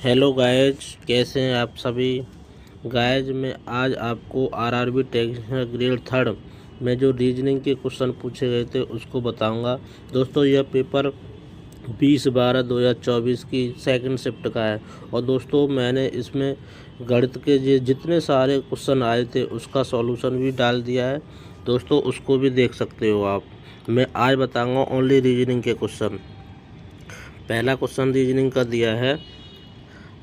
Hello guys, कैसे हैं आप सभी। गाइज मैं आज आपको आरआरबी टेक्निकल ग्रेड 3 में जो रीजनिंग के क्वेश्चन पूछे गए थे उसको बताऊंगा। दोस्तों यह पेपर 20/12/2024 की सेकंड शिफ्ट का है और दोस्तों मैंने इसमें गणित के जितने सारे क्वेश्चन आए थे उसका सॉल्यूशन भी डाल दिया है। दोस्तों उसको भी देख सकते हो आप। मैं आज बताऊंगा ओनली रीजनिंग के क्वेश्चन। पहला क्वेश्चन रीजनिंग का दिया है,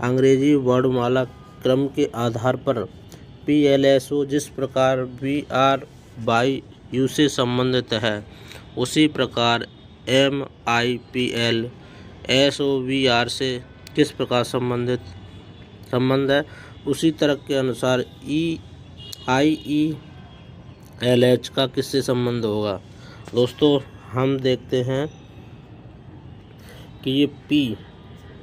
अंग्रेजी वर्णमाला क्रम के आधार पर PLSO जिस प्रकार VR/U से संबंधित है उसी प्रकार MIPL SOVR से किस प्रकार संबंध है। उसी तरह के अनुसार IELH का किससे संबंध होगा। दोस्तों हम देखते हैं कि ये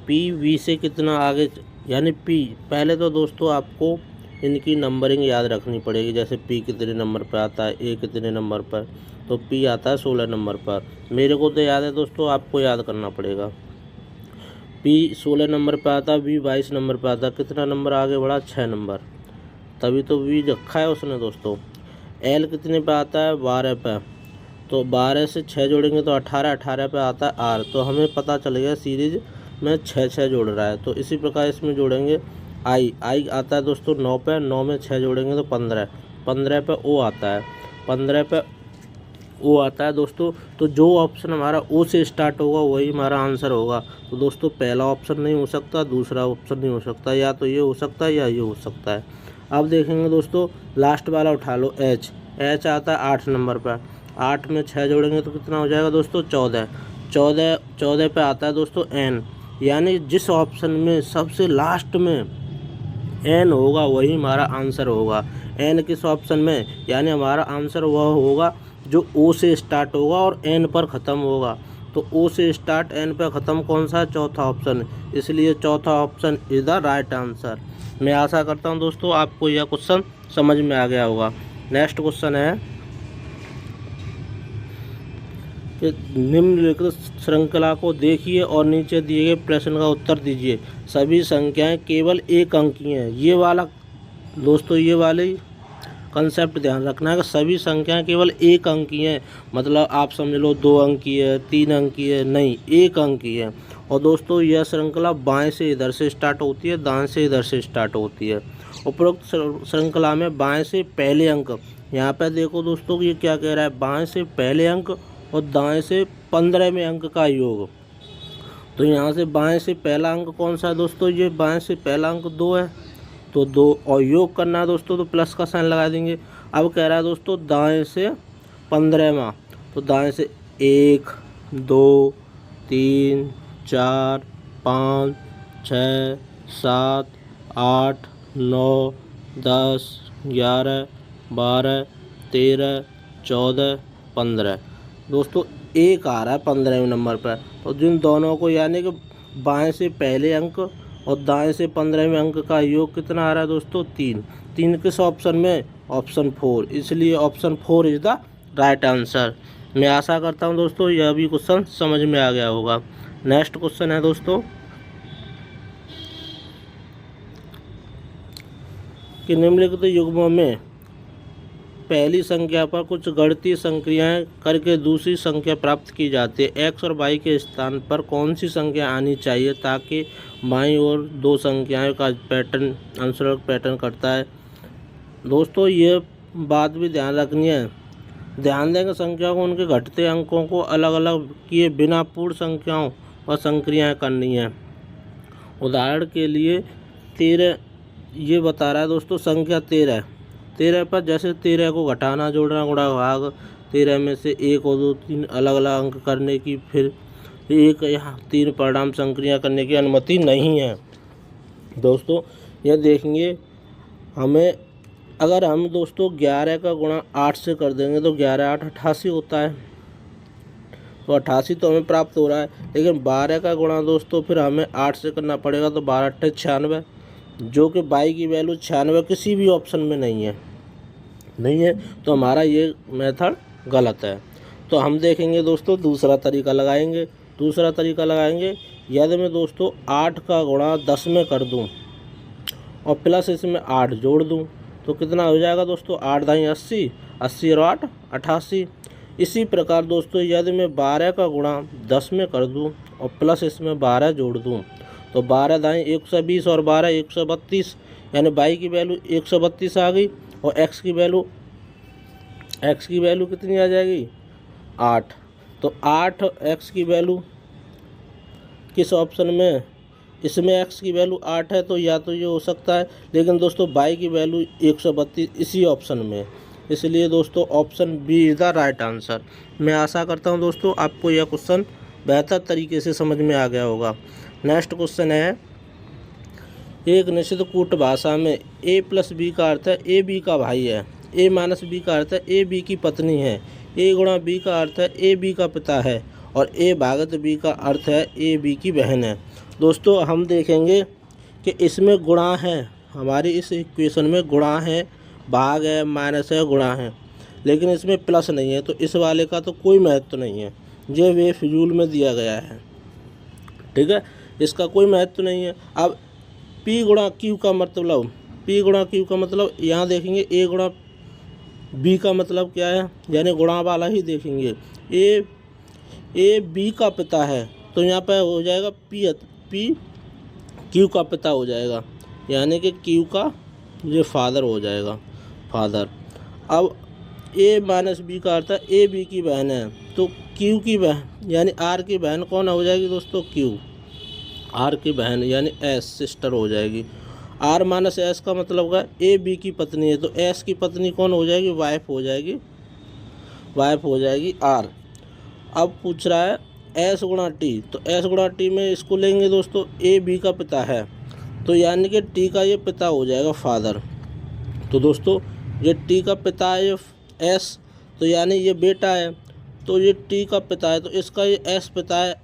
PV से कितना आगे, यानी P। पहले तो दोस्तों आपको इनकी नंबरिंग याद रखनी पड़ेगी, जैसे P कितने नंबर पर आता है, A कितने नंबर पर, तो P आता है 16 नंबर पर। मेरे को तो याद है दोस्तों, आपको याद करना पड़ेगा। P 16 नंबर पर आता है, V 22 नंबर पर आता है। कितना नंबर आगे बढ़ा, 6 नंबर, तभी तो V रखा है उसने। दोस्तों L कितने पे आता है, 12 पे, तो 12 से 6 जोड़ेंगे तो 18, 18 पे आता है R। तो हमें पता चल गया सीरीज में 6 जोड़ रहा है। तो इसी प्रकार इसमें जोड़ेंगे I आता है दोस्तों 9 पे, 9 में 6 जोड़ेंगे तो 15, 15 पे O आता है, 15 पे O आता है दोस्तों। तो जो ऑप्शन हमारा O से स्टार्ट होगा वही हमारा आंसर होगा। तो दोस्तों पहला ऑप्शन नहीं हो सकता, दूसरा ऑप्शन नहीं हो सकता, या तो ये हो सकता है या ये हो सकता है। अब देखेंगे दोस्तों लास्ट वाला उठा लो, H आता है 8 नंबर पर, 8 में 6 जोड़ेंगे तो कितना हो जाएगा दोस्तों, 14, 14 पे आता है दोस्तों N। यानी जिस ऑप्शन में सबसे लास्ट में N होगा वही हमारा आंसर होगा। N किस ऑप्शन में, यानी हमारा आंसर वह होगा जो O से स्टार्ट होगा और N पर ख़त्म होगा। तो O से स्टार्ट N पर ख़त्म कौन सा है, चौथा ऑप्शन, इसलिए चौथा option is the right answer. मैं आशा करता हूं दोस्तों आपको यह क्वेश्चन समझ में आ गया होगा। नेक्स्ट क्वेश्चन है कि निम्नलिखित श्रृंखला को देखिए और नीचे दिए गए प्रश्न का उत्तर दीजिए। सभी संख्याएं केवल एक अंक की हैं। ये वाला दोस्तों, ये वाली कंसेप्ट ध्यान रखना है कि सभी संख्याएं केवल एक अंक की हैं। मतलब आप समझ लो 2 अंक की है, 3 अंक की है, नहीं, 1 अंक की है। और दोस्तों यह श्रृंखला बाएं से इधर से स्टार्ट होती है, दाएं से इधर से स्टार्ट होती है। उपरोक्त श्रृंखला में बाएं से पहले अंक, यहाँ पे देखो दोस्तों ये क्या कह रहा है, बाएं से पहले अंक और दाएं से 15वें अंक का योग। तो यहाँ से बाएं से पहला अंक कौन सा है दोस्तों, ये बाएं से पहला अंक 2 है, तो 2 और योग करना है दोस्तों, तो प्लस का साइन लगा देंगे। अब कह रहा है दोस्तों दाएं से 15वां, तो दाएं से 1 2 3 4 5 6 7 8 9 10 11 12 13 14 15। दोस्तों 1 आ रहा है 15वें नंबर पर। तो जिन दोनों को, यानी कि बाएं से पहले अंक और दाएं से 15वें अंक का योग कितना आ रहा है दोस्तों, 3। 3 किस ऑप्शन में, ऑप्शन 4, इसलिए option 4 is the right answer. मैं आशा करता हूं दोस्तों यह भी क्वेश्चन समझ में आ गया होगा। नेक्स्ट क्वेश्चन है दोस्तों कि निम्नलिखित युग्मों में पहली संख्या पर कुछ गणितीय संक्रियाएं करके दूसरी संख्या प्राप्त की जाती है। X और Y के स्थान पर कौन सी संख्या आनी चाहिए ताकि बाईं ओर 2 संख्याओं का पैटर्न अनुसरण पैटर्न करता है। दोस्तों ये बात भी ध्यान रखनी है, ध्यान देंगे संख्या को उनके घटते अंकों को अलग अलग किए बिना पूर्ण संख्याओं और संक्रियाएँ करनी है। उदाहरण के लिए 13 ये बता रहा है दोस्तों, संख्या 13 पर जैसे 13 को घटाना, जोड़ना, गुणा, भाग, 13 में से 1 और 2 3 अलग अलग अंक करने की, फिर एक यहाँ 3 परिणाम संक्रिया करने की अनुमति नहीं है। दोस्तों यह देखेंगे हमें, अगर हम दोस्तों 11 का गुणा 8 से कर देंगे तो 11 8 88 होता है, तो 88 तो हमें प्राप्त हो रहा है। लेकिन 12 का गुणा दोस्तों फिर हमें 8 से करना पड़ेगा, तो 12 8 96, जो कि बाई की वैल्यू 96 किसी भी ऑप्शन में नहीं है, तो हमारा ये मेथड गलत है। तो हम देखेंगे दोस्तों दूसरा तरीका लगाएंगे यदि मैं दोस्तों 8 का गुणा 10 में कर दूं और प्लस इसमें 8 जोड़ दूं तो कितना हो जाएगा दोस्तों, 8 दाई 80, 80 और 8 88। इसी प्रकार दोस्तों यदि मैं 12 का गुणा 10 में कर दूं और प्लस इसमें 12 जोड़ दूं तो 12 दाई 120 और 12 132, यानी y की वैल्यू 132 आ गई और x की वैल्यू कितनी आ जाएगी, 8। तो 8 x की वैल्यू किस ऑप्शन में, इसमें x की वैल्यू 8 है तो या तो ये हो सकता है, लेकिन दोस्तों y की वैल्यू 132 इसी ऑप्शन में, इसलिए दोस्तों option B is the right answer. मैं आशा करता हूँ दोस्तों आपको यह क्वेश्चन बेहतर तरीके से समझ में आ गया होगा। नेक्स्ट क्वेश्चन है, एक निश्चित कूट भाषा में a प्लस बी का अर्थ है a b का भाई है, a माइनस बी का अर्थ है a b की पत्नी है, a गुणा b का अर्थ है a b का पिता है और a भागत b का अर्थ है a b की बहन है। दोस्तों हम देखेंगे कि इसमें गुणा है, हमारी इस इक्वेशन में गुणा है, भाग है, माइनस है, गुणा है, लेकिन इसमें प्लस नहीं है, तो इस वाले का तो कोई महत्व नहीं है, ये वे फिजूल में दिया गया है, ठीक है, इसका कोई महत्व नहीं है। अब P गुणा Q का मतलब, P गुणा Q का मतलब यहाँ देखेंगे A गुणा B का मतलब क्या है, यानी गुणा वाला ही देखेंगे। A B का पिता है तो यहाँ पर हो जाएगा P Q का पिता हो जाएगा, यानी कि Q का ये फादर हो जाएगा, फादर। अब A माइनस B का अर्थ है A B की बहन है, तो Q की बहन यानी R की बहन कौन हो जाएगी दोस्तों, Q, R की बहन यानी S सिस्टर हो जाएगी। R माइनस S का मतलब होगा A B की पत्नी है, तो S की पत्नी कौन हो जाएगी, वाइफ हो जाएगी, R। अब पूछ रहा है S गुणा T, तो S गुणा T में इसको लेंगे दोस्तों, A B का पिता है तो यानी कि T का ये पिता हो जाएगा, फादर। तो दोस्तों ये T का पिता है, ये S तो यानी ये बेटा है, तो ये T का पिता है तो इसका ये S पिता है,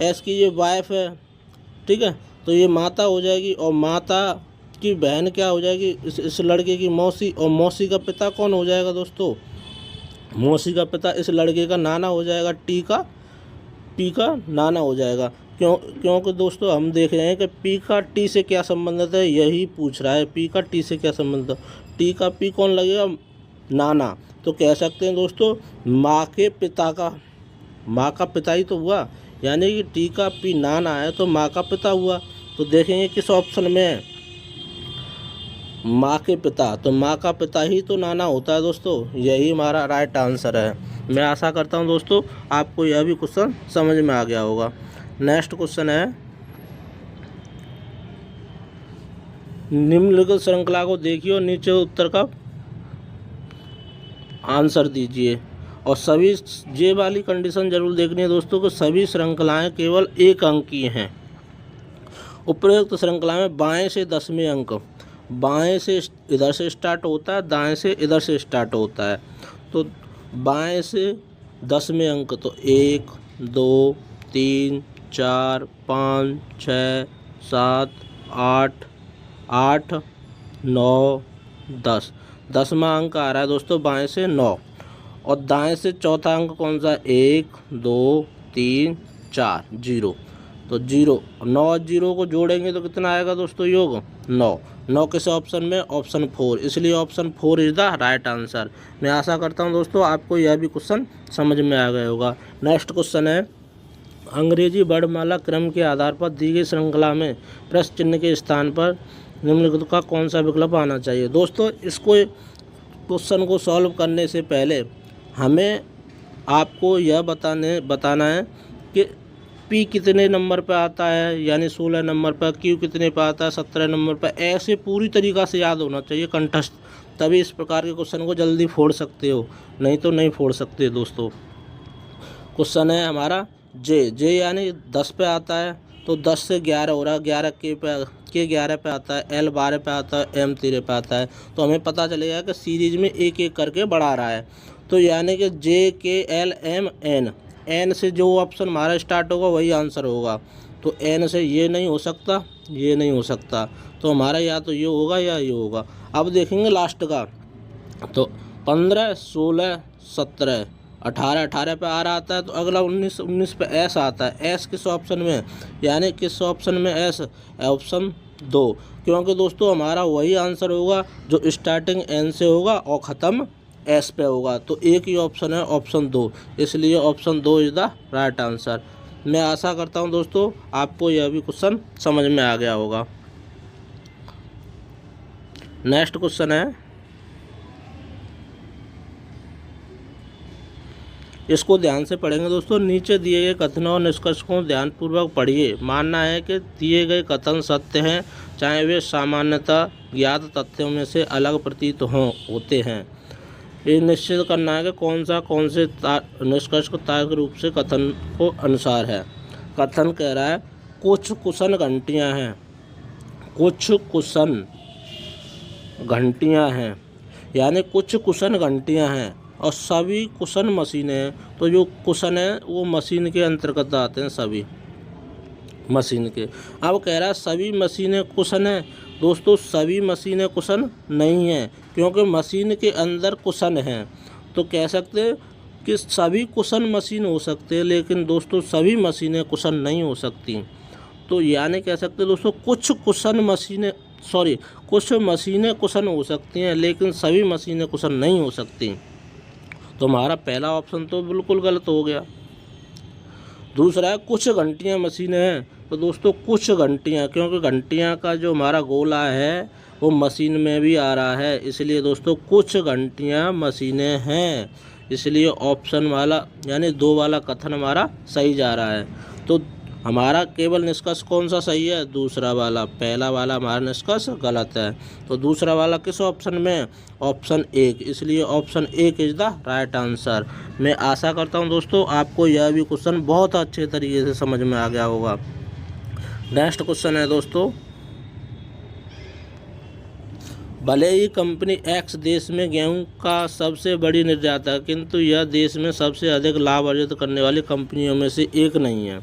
S की ये वाइफ है, ठीक है, तो ये माता हो जाएगी और माता की बहन क्या हो जाएगी, इस लड़के की मौसी, और मौसी का पिता कौन हो जाएगा दोस्तों, मौसी का पिता इस लड़के का नाना हो जाएगा, P का नाना हो जाएगा। क्योंकि दोस्तों हम देख रहे हैं कि P का T से क्या संबंधित है, यही पूछ रहा है, P का T से क्या संबंध है, T का P कौन लगेगा, नाना। तो कह सकते हैं दोस्तों माँ का पिता ही तो हुआ, यानी कि T का P नाना है तो माँ का पिता हुआ। तो देखेंगे किस ऑप्शन में है, माँ के पिता, तो माँ का पिता ही तो नाना होता है दोस्तों, यही हमारा राइट आंसर है। मैं आशा करता हूँ दोस्तों आपको यह भी क्वेश्चन समझ में आ गया होगा। नेक्स्ट क्वेश्चन है, निम्नलिखित श्रृंखला को देखिए और नीचे उत्तर का आंसर दीजिए, और सभी ये वाली कंडीशन जरूर देखनी है दोस्तों कि सभी श्रृंखलाएं केवल एक अंक की हैं। उपरोक्त श्रृंखला में बाएं से 10वें अंक, बाएं से इधर से स्टार्ट होता है, दाएं से इधर से स्टार्ट होता है, तो बाएं से 10वें अंक तो 1 2 3 4 5 6 7 8 8 9 10, 10वां अंक आ रहा है दोस्तों बाएं से 9, और दाएं से चौथा अंक कौन सा, 1 2 3 4 0, तो 0 9 0 को जोड़ेंगे तो कितना आएगा दोस्तों, योग 9 किस ऑप्शन में, ऑप्शन 4, इसलिए option 4 is the right answer. मैं आशा करता हूं दोस्तों आपको यह भी क्वेश्चन समझ में आ गया होगा। नेक्स्ट क्वेश्चन है, अंग्रेजी वर्णमाला क्रम के आधार पर दी गई श्रृंखला में प्रश्न चिन्ह के स्थान पर निम्नलिखित का कौन सा विकल्प आना चाहिए। दोस्तों इसको क्वेश्चन को सॉल्व करने से पहले हमें आपको यह बताना है कि P कितने नंबर पर आता है, यानी 16 नंबर पर, Q कितने पर आता है 17 नंबर पर, ऐसे पूरी तरीक़ा से याद होना चाहिए कंठस्थ, तभी इस प्रकार के क्वेश्चन को जल्दी फोड़ सकते हो, नहीं तो नहीं फोड़ सकते दोस्तों। क्वेश्चन है हमारा जे यानी 10 पे आता है, तो 10 से 11 हो रहा है, 11 के 11 पे आता है, L 12 पे आता है, M 13 पे आता है, तो हमें पता चलेगा कि सीरीज में एक एक करके बढ़ा रहा है, तो यानी कि JK L M N से जो ऑप्शन हमारा स्टार्ट होगा वही आंसर होगा, तो N से ये नहीं हो सकता, ये नहीं हो सकता, तो हमारा या तो ये होगा या ये होगा। अब देखेंगे लास्ट का, तो 15 16 17 18 18 पे आर आता है, तो अगला 19 19 पे एस आता है। एस किस ऑप्शन में, यानी किस ऑप्शन में एस, ऑप्शन 2, क्योंकि दोस्तों हमारा वही आंसर होगा जो स्टार्टिंग एन से होगा और ख़त्म एस पे होगा। तो एक ही ऑप्शन है, ऑप्शन 2, इसलिए option 2 is the right answer. मैं आशा करता हूं दोस्तों आपको यह भी क्वेश्चन समझ में आ गया होगा। नेक्स्ट क्वेश्चन है, इसको ध्यान से पढ़ेंगे दोस्तों। नीचे दिए गए कथनों और निष्कर्ष को ध्यानपूर्वक पढ़िए। मानना है कि दिए गए कथन सत्य हैं, चाहे वे सामान्यतः ज्ञात तथ्यों में से अलग प्रतीत होते हैं। ये निश्चित करना है कि कौन से निष्कर्ष को तार्किक रूप से कथन को अनुसार है। कथन कह रहा है कुछ कुशन घंटियाँ हैं, कुछ कुशन घंटियाँ हैं, यानी कुछ कुशन घंटियाँ हैं और सभी कुशन मशीनें हैं। तो जो कुशन है वो मशीन के अंतर्गत आते हैं, सभी मशीन के। अब कह रहा है सभी मशीनें कुशन हैं। दोस्तों सभी मशीनें कुशन नहीं हैं, क्योंकि मशीन के अंदर कुशन हैं। तो कह सकते हैं कि सभी कुशन मशीन हो सकते हैं, लेकिन दोस्तों सभी मशीनें कुशन नहीं हो सकती। तो यानी कह सकते हैं दोस्तों कुछ मशीनें कुशन हो सकती हैं, लेकिन सभी मशीनें कुशन नहीं हो सकती। तो हमारा पहला ऑप्शन तो बिल्कुल गलत हो गया। दूसरा है कुछ घंटियां मशीनें हैं। तो दोस्तों कुछ घंटियां, क्योंकि घंटियां का जो हमारा गोला है वो मशीन में भी आ रहा है, इसलिए दोस्तों कुछ घंटियां मशीनें हैं। इसलिए ऑप्शन वाला यानी 2 वाला कथन हमारा सही जा रहा है। तो हमारा केवल निष्कर्ष कौन सा सही है, दूसरा वाला। पहला वाला हमारा निष्कर्ष गलत है। तो दूसरा वाला किस ऑप्शन में, ऑप्शन 1, इसलिए option 1 is the right answer. मैं आशा करता हूं दोस्तों आपको यह भी क्वेश्चन बहुत अच्छे तरीके से समझ में आ गया होगा। नेक्स्ट क्वेश्चन है दोस्तों, भले ही कंपनी एक्स देश में गेहूं का सबसे बड़ी निर्याता है, किंतु यह देश में सबसे अधिक लाभ अर्जित करने वाली कंपनियों में से एक नहीं है।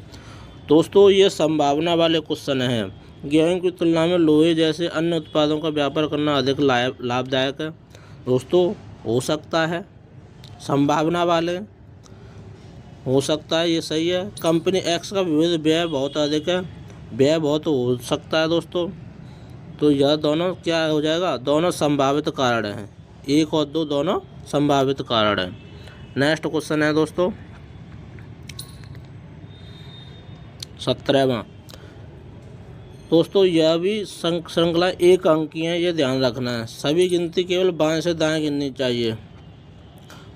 दोस्तों ये संभावना वाले क्वेश्चन हैं। गेहूं की तुलना में लोहे जैसे अन्य उत्पादों का व्यापार करना अधिक लाभदायक है। दोस्तों हो सकता है, संभावना वाले हो सकता है, ये सही है। कंपनी एक्स का विविध व्यय बहुत अधिक है, व्यय बहुत हो सकता है दोस्तों। तो यह दोनों क्या हो जाएगा, दोनों संभावित कारण हैं। 1 और 2 दोनों संभावित कारण हैं। नेक्स्ट क्वेश्चन है दोस्तों 17वां। दोस्तों यह भी श्रृंखला 1 अंक की है, ये ध्यान रखना है। सभी गिनती केवल बाएं से दाएं गिननी चाहिए।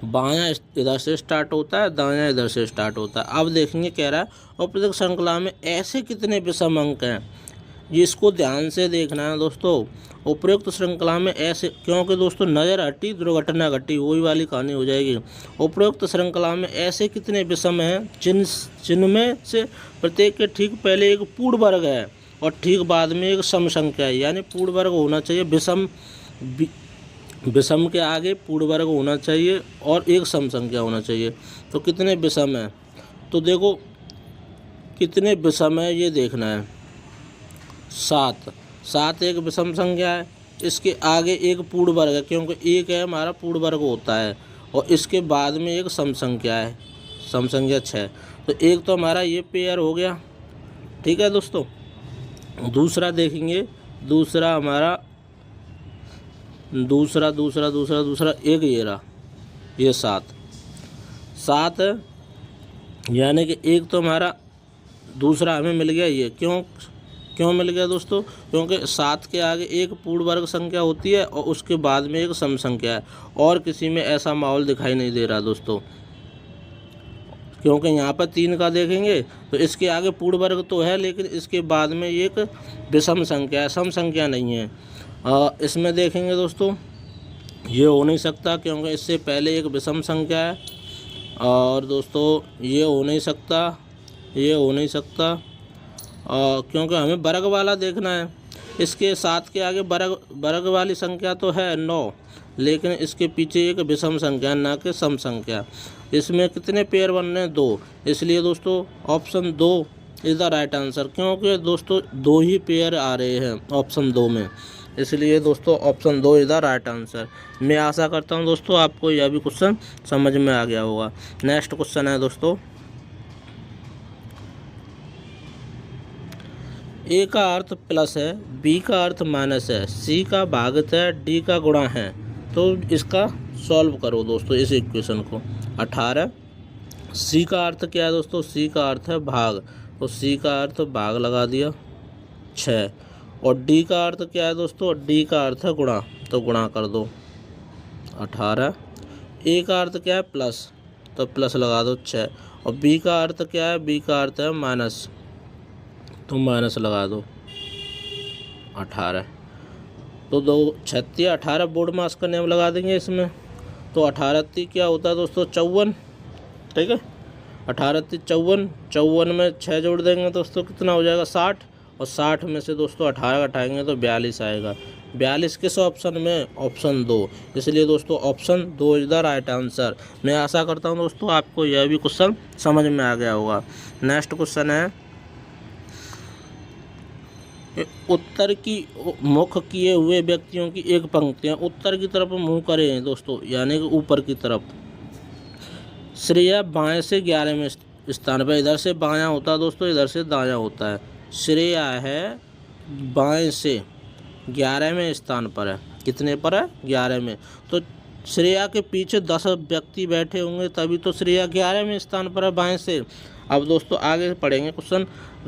बायां इधर से स्टार्ट होता है, दायां इधर से स्टार्ट होता है। अब देखेंगे कह रहा है उपरोक्त श्रृंखला में ऐसे कितने विषम अंक हैं, जिसको ध्यान से देखना है दोस्तों। उपरोक्त श्रृंखला में ऐसे, क्योंकि दोस्तों नज़र हटी दुर्घटना घटी, वही वाली कहानी हो जाएगी। उपरोक्त श्रृंखला में ऐसे कितने विषम हैं जिनमें से प्रत्येक के ठीक पहले एक पूर्ण वर्ग है और ठीक बाद में एक सम संख्या है। यानी पूर्ण वर्ग होना चाहिए, विषम के आगे पूर्ण वर्ग होना चाहिए और एक सम संख्या होना चाहिए। तो कितने विषम हैं, तो देखो कितने विषम है ये देखना है। 7 एक विषम संख्या है, इसके आगे एक पूर्ण वर्ग है, क्योंकि 1 है हमारा पूर्ण वर्ग होता है, और इसके बाद में एक सम संख्या है, सम संख्या 6। तो एक तो हमारा ये पेयर हो गया, ठीक है दोस्तों। दूसरा देखेंगे, दूसरा हमारा दूसरा एक ये रहा, ये 7 यानी कि एक तो हमारा दूसरा हमें मिल गया। ये क्यों मिल गया दोस्तों, क्योंकि 7 के आगे एक पूर्ण वर्ग संख्या होती है और उसके बाद में एक सम संख्या है, और किसी में ऐसा माहौल दिखाई नहीं दे रहा दोस्तों। क्योंकि यहाँ पर 3 का देखेंगे तो इसके आगे पूर्ण वर्ग तो है, लेकिन इसके बाद में एक विषम संख्या है, सम संख्या नहीं है। इसमें देखेंगे दोस्तों ये हो नहीं सकता, क्योंकि इससे पहले एक विषम संख्या है, और दोस्तों ये हो नहीं सकता, क्योंकि हमें वर्ग वाला देखना है। इसके 7 के आगे वर्ग वाली संख्या तो है 9, लेकिन इसके पीछे एक विषम संख्या ना कि सम संख्या। इसमें कितने पेयर बन रहे हैं, 2, इसलिए दोस्तों option 2 is the right answer. क्योंकि दोस्तों 2 ही पेयर आ रहे हैं ऑप्शन 2 में, इसलिए दोस्तों option 2 is the right answer. मैं आशा करता हूँ दोस्तों आपको यह भी क्वेश्चन समझ में आ गया होगा। नेक्स्ट क्वेश्चन है दोस्तों, ए का अर्थ प्लस है, बी का अर्थ माइनस है, सी का भागित है, डी का गुणा है। तो इसका सॉल्व करो दोस्तों इस इक्वेशन को। 18, सी का अर्थ क्या है दोस्तों, सी का अर्थ है भाग, तो सी का अर्थ भाग लगा दिया 6। और डी का अर्थ क्या है दोस्तों, डी का अर्थ है गुणा, तो गुणा कर दो 18। ए का अर्थ क्या है प्लस, तो प्लस लगा दो 6। और बी का अर्थ क्या है, बी का अर्थ है माइनस, तो माइनस लगा दो 18। तो 2 36 18 बोर्ड मास का नियम लगा देंगे इसमें। तो 18 क्या होता है दोस्तों 54, ठीक है। 18 54, 54 में 6 जोड़ देंगे दोस्तों कितना हो जाएगा 60। और 60 में से दोस्तों 18 घटाएंगे तो 42 आएगा। 42 किस ऑप्शन में, ऑप्शन 2। इसलिए दोस्तों option 2 is the right answer. मैं आशा करता हूँ दोस्तों आपको यह भी क्वेश्चन समझ में आ गया होगा। नेक्स्ट क्वेश्चन है, उत्तर की मुख किए हुए व्यक्तियों की एक पंक्तियाँ उत्तर की तरफ मुँह करे हैं दोस्तों, यानी कि ऊपर की तरफ। श्रेया बाएं से 11वें स्थान पर, इधर से बायां होता है दोस्तों, इधर से दायां होता है। श्रेया है बाएं से 11वें स्थान पर है, कितने पर है 11वें। तो श्रेया के पीछे 10 व्यक्ति बैठे होंगे तभी तो श्रेया 11वें स्थान पर है बाएं से। अब दोस्तों आगे पढ़ेंगे क्वेश्चन,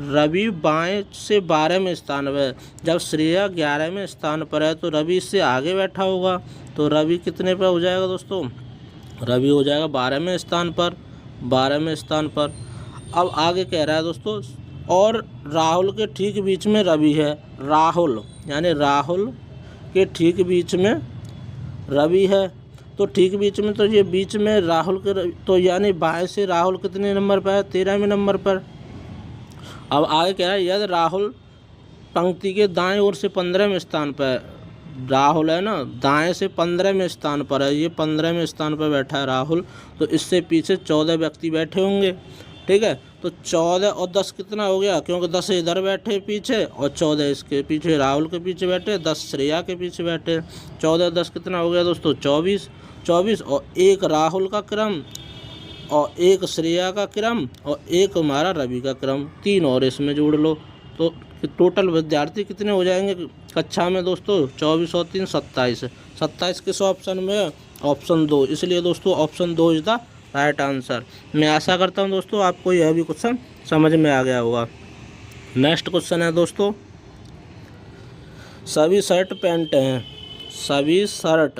रवि बाएं से 12वें स्थान पर है। जब श्रेया 11वें स्थान पर है तो रवि इससे आगे बैठा होगा, तो रवि कितने पर हो जाएगा दोस्तों, रवि हो जाएगा 12वें स्थान पर, 12वें स्थान पर। अब आगे कह रहा है दोस्तों, और राहुल के ठीक बीच में रवि है। राहुल यानी राहुल के ठीक बीच में रवि है, तो ठीक बीच में, तो ये बीच में राहुल के, तो यानी बाएं से राहुल कितने नंबर पर है 13वें नंबर पर। अब आगे कह रहा है, यदि राहुल पंक्ति के दाएं ओर से 15वें स्थान पर है। राहुल है ना दाएं से 15वें स्थान पर है, ये 15वें स्थान पर बैठा है राहुल, तो इससे पीछे 14 व्यक्ति बैठे होंगे, ठीक है। तो 14 और 10 कितना हो गया, क्योंकि 10 इधर बैठे पीछे और 14 इसके पीछे, राहुल के पीछे बैठे, 10 श्रेया के पीछे बैठे। 14 10 कितना हो गया दोस्तों 24, 24 और एक राहुल का क्रम और एक श्रेया का क्रम और एक हमारा रवि का क्रम, 3 और इसमें जोड़ लो। तो टोटल विद्यार्थी कितने हो जाएंगे कक्षा में दोस्तों, 24 और 3 27। 27 किस ऑप्शन में, ऑप्शन 2। इसलिए दोस्तों option 2 is the right answer. मैं आशा करता हूं दोस्तों आपको यह भी क्वेश्चन समझ में आ गया होगा। नेक्स्ट क्वेश्चन है दोस्तों, सभी शर्ट पैंट हैं, सभी शर्ट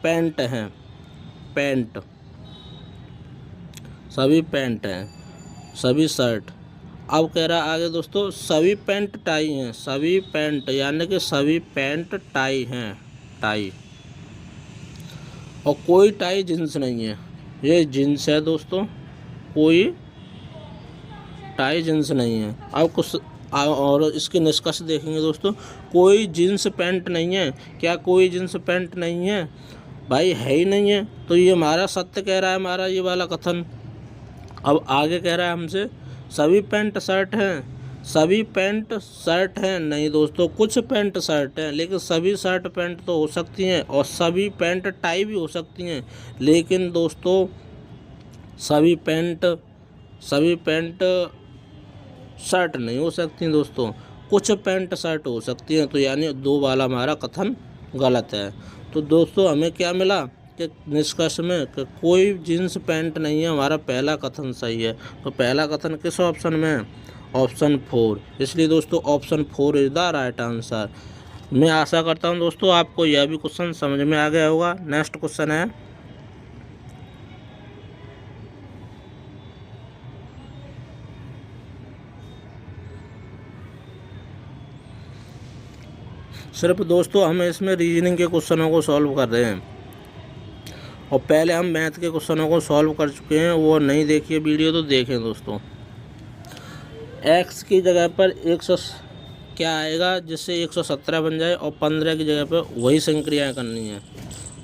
पैंट हैं, पैंट, सभी पैंट हैं, सभी शर्ट। अब कह रहा है आगे दोस्तों, सभी पैंट टाई हैं, सभी पैंट यानी कि सभी पैंट टाई हैं, टाई। और कोई टाई जींस नहीं है, ये जींस है दोस्तों, कोई टाई जींस नहीं है। अब कुछ और इसके निष्कर्ष देखेंगे दोस्तों, कोई जींस पैंट नहीं है। क्या कोई जींस पैंट नहीं है भाई, है ही नहीं है, तो ये हमारा सत्य कह रहा है हमारा ये वाला कथन। अब आगे कह रहा है हमसे, सभी पैंट शर्ट हैं, सभी पैंट शर्ट हैं, नहीं दोस्तों कुछ पैंट शर्ट हैं, लेकिन सभी शर्ट पैंट तो हो सकती हैं और सभी पैंट टाई भी हो सकती हैं, लेकिन दोस्तों सभी पैंट शर्ट नहीं हो सकती दोस्तों, कुछ पैंट शर्ट हो सकती हैं। तो यानी 2 वाला हमारा कथन गलत है। तो दोस्तों हमें क्या मिला कि निष्कर्ष में कि कोई जींस पैंट नहीं है, हमारा पहला कथन सही है। तो पहला कथन किस ऑप्शन में है, ऑप्शन 4। इसलिए दोस्तों option 4 is the right answer. मैं आशा करता हूं दोस्तों आपको यह भी क्वेश्चन समझ में आ गया होगा। नेक्स्ट क्वेश्चन है, सिर्फ दोस्तों हम इसमें रीजनिंग के क्वेश्चनों को सॉल्व कर रहे हैं और पहले हम मैथ के क्वेश्चनों को सॉल्व कर चुके हैं, वो नहीं देखिए वीडियो तो देखें दोस्तों। x की जगह पर 100 क्या आएगा जिससे 117 बन जाए और 15 की जगह पर वही संक्रियाएँ करनी है।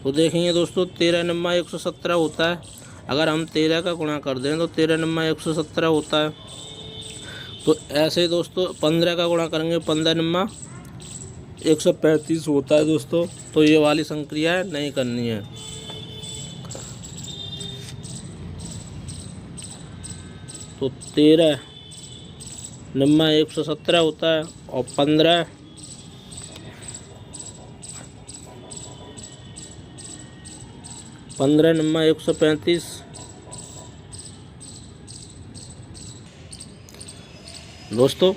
तो देखेंगे दोस्तों 13 नम्मा 117 होता है, अगर हम 13 का गुणा कर दें तो 13 नम्मा 117 होता है। तो ऐसे दोस्तों 15 का गुणा करेंगे 15 नम्मा 135 होता है दोस्तों। तो ये वाली संक्रिया नहीं करनी है। तो 13 निम्मा 117 होता है और 15 निम्मा 135। दोस्तों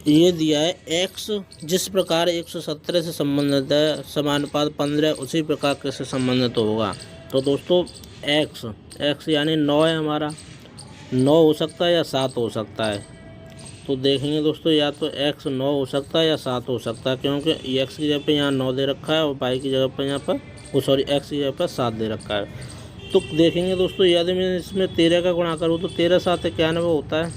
ये दिया है x जिस प्रकार 117 से संबंधित है समानुपात 15 उसी प्रकार कैसे संबंधित होगा। तो दोस्तों x यानी 9 है हमारा, 9 हो सकता है या 7 हो सकता है। तो देखेंगे दोस्तों या तो x 9 हो सकता है या 7 हो सकता है, क्योंकि x की जगह पे यहाँ 9 दे रखा है और y की जगह पर यहाँ पर x की जगह पर 7 दे रखा है। तो देखेंगे दोस्तों यदि मैं इसमें 13 का गुणा करूँ तो 13 7 91 होता है।